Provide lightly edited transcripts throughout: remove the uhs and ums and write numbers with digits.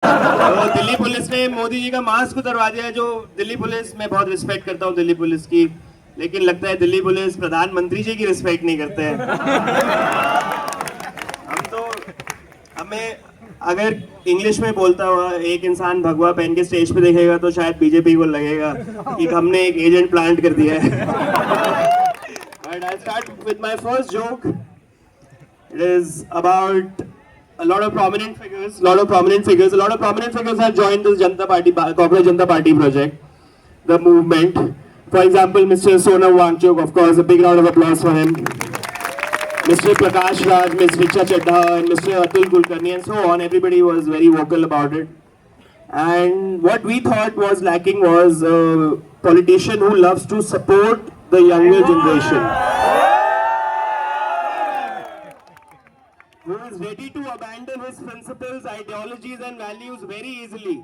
तो दिल्ली पुलिस ने मोदी जी का मास्क उतरवा दिया है। जो दिल्ली पुलिस, मैं बहुत रिस्पेक्ट करता हूँ दिल्ली पुलिस की, लेकिन लगता है दिल्ली पुलिस प्रधानमंत्री जी की रिस्पेक्ट नहीं करते हैं। हमें अगर इंग्लिश में बोलता हुआ एक इंसान भगवा पहन के स्टेज पे देखेगा तो शायद बीजेपी को लगेगा कि हमने एक एजेंट प्लांट कर दिया है। And I'll start with my first joke. It is about a lot of prominent figures. A lot of prominent figures have joined this Janata Party, Cockroach Janata Party project, the movement. For example, Mr. Sonam Wangchuk, of course, a big round of applause for him. Mr. Prakash Raj, Ms. Richa Chadha, and Mr. Atul Kulkarni, and so on. Everybody was very vocal about it. And what we thought was lacking was a politician who loves to support the younger generation, who is ready to abandon his principles, ideologies and values very easily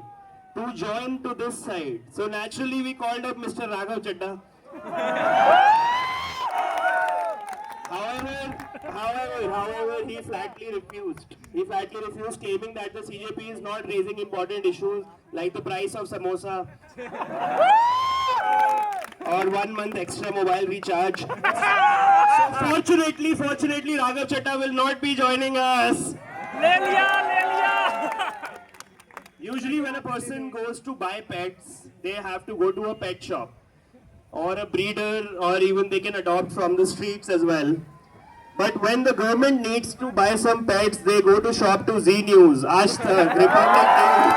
to join to this side. So naturally we called up Mr. Raghav Chadha. However, he flatly refused. He flatly refused, claiming that the CJP is not raising important issues like the price of samosa or 1 month extra mobile recharge. So fortunately, Raghav Chadha will not be joining us. ले लिया Usually when a person goes to buy pets, they have to go to a pet shop or a breeder, or even they can adopt from the streets as well. But when the government needs to buy some pets, they go to shop to Z News, Aaj Tak, Republic News.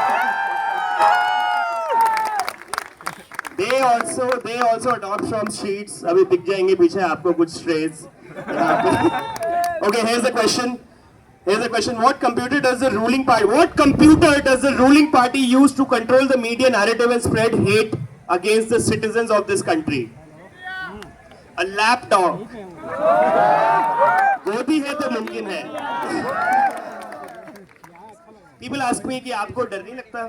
They also adopt from streets. अभी दिख जाएंगे पीछे आपको कुछ strays. Okay, here's the question. What computer does the ruling party use to control the media narrative and spread hate against the citizens of this country? A laptop. गोदी है तो मुमकिन है. People ask me कि आपको डर नहीं लगता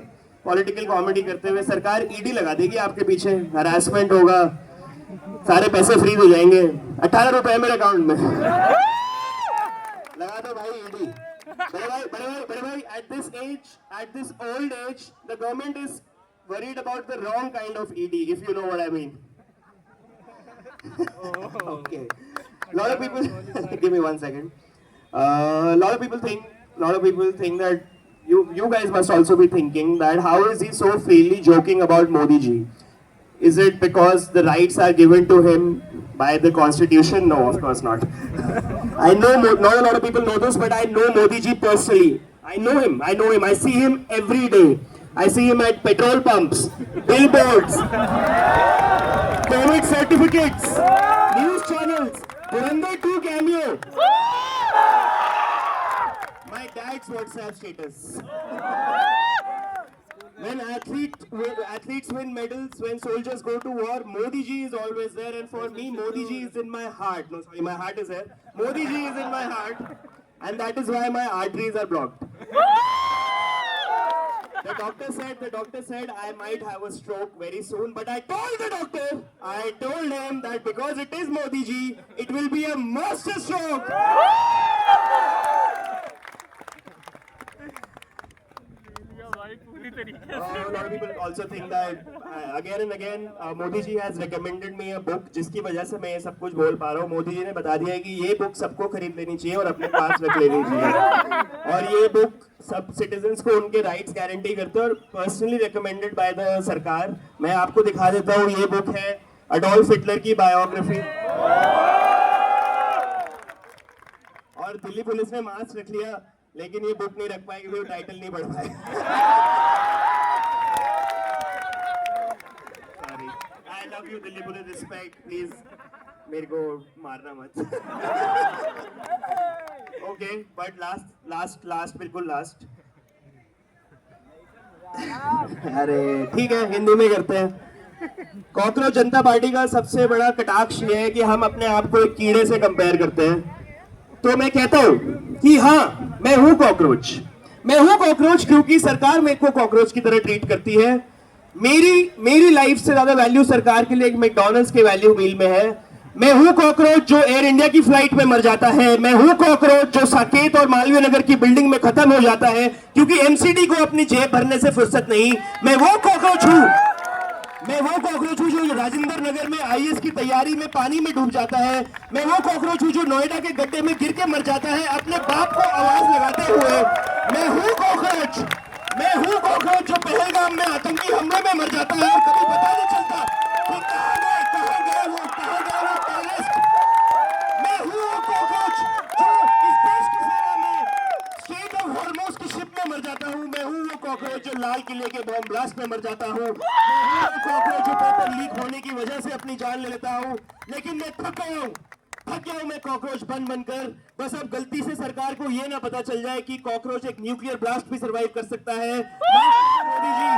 पॉलिटिकल कॉमेडी करते हुए? सरकार ईडी लगा देगी आपके पीछे, हरासमेंट होगा, सारे पैसे फ्रीज हो जाएंगे. 18 रुपए मेरे अकाउंट में. लगा दो भाई ईडी. बड़े भाई, at this old age, the government is worried about the wrong kind of ED, if you know what I mean. Okay. A lot of people, give me 1 second. A lot of people think that you guys must also be thinking that how is he so freely joking about Modi ji? Is it because the rights are given to him by the constitution? No, of course not. I know not a lot of people know this, but I know Modi ji personally. I know him. I see him every day. I see him at petrol pumps, billboards, COVID certificates, news channels, Dhurandhar 2 cameo. My dad's WhatsApp status. When athletes win medals, when soldiers go to war, Modi ji is always there, and for me, Modi ji is in my heart. No, sorry, my heart is there. Modi ji is in my heart, and that is why my arteries are blocked. The doctor said I might have a stroke very soon, but I told him that because it is Modi ji, it will be a master stroke. A lot of people also think that again and again Modi ji has recommended me a book, जिसकी वजह से मैं ये सब कुछ बोल पा रहा हूँ. मोदी जी ने बता दिया है कि ये बुक सबको खरीद लेनी चाहिए और अपने पास रख लेनी चाहिए, और ये बुक सब सिटीजन्स को उनके राइट्स गारंटी करते हैं और पर्सनली रिकमेंडेड बाय द सरकार. मैं आपको दिखा देता हूँ. ये बुक है अडोल्फ हिटलर की बायोग्राफी, और दिल्ली पुलिस ने मास्क रख लिया लेकिन ये बुक नहीं रख पाए क्योंकि वो टाइटल नहीं पढ़ पाए. Sorry. I love you Delhi police, respect, please मेरे को मारना मत. ओके, बट लास्ट बिल्कुल लास्ट. अरे ठीक है, हिंदी में करते हैं. कॉकरोच जनता पार्टी का सबसे बड़ा कटाक्ष ये है कि हम अपने आप को एक कीड़े से कंपेयर करते हैं. तो मैं कहता हूं कि हाँ, मैं हूं कॉकरोच क्योंकि सरकार मेरे को कॉकरोच की तरह ट्रीट करती है. मेरी लाइफ से ज्यादा वैल्यू सरकार के लिए एक मैकडॉनल्ड्स के वैल्यू मील में है. मैं हूं कॉकरोच जो एयर इंडिया की फ्लाइट में मर जाता है। मैं हूं कॉकरोच जो साकेत और मालवीय नगर की बिल्डिंग में खत्म हो जाता है क्योंकि एमसीडी को अपनी जेब भरने से फुर्सत नहीं। मैं वो कॉकरोच हूं जो राजेंद्र नगर में आईएएस की तैयारी में पानी में डूब जाता है। मैं वो कॉकरोच हूं जो नोएडा के गड्ढे में गिर के मर जाता है अपने बाप को आवाज लगाते हुए। मैं हूं कॉकरोच जो पहलगाम में आतंकी हमले में मर जाता है और कभी पता नहीं चलता कि कहां गए वो टेररिस्ट। मैं हूं वो कॉकरोच जो इस देश की सेना में स्ट्रेट ऑफ हॉर्मोज की शिप में मर जाता हूं। मैं हूं वो कॉकरोच जो लाल किले के बॉम्ब ब्लास्ट में मर जाता हूं। मैं हूं वो कॉकरोच जो पेपर लीक होने की वजह से अपनी जान ले लेता हूं। लेकिन मैं थक गया हूं मैं कॉकरोच बनकर। बस अब गलती से सरकार को यह ना पता चल जाए कि कॉकरोच एक न्यूक्लियर ब्लास्ट भी सरवाइव कर सकता है। मोदी जी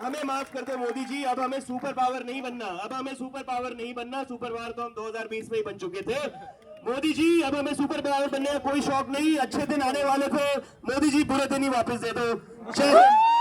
हमें माफ कर दो मोदी जी, अब हमें सुपर पावर नहीं बनना। सुपर पावर तो हम 2020 में ही बन चुके थे। मोदी जी अब हमें सुपर पावर बनने का कोई शौक नहीं। अच्छे दिन आने वाले थे मोदी जी, बुरे दिन ही वापस दे दो। जय हिंद।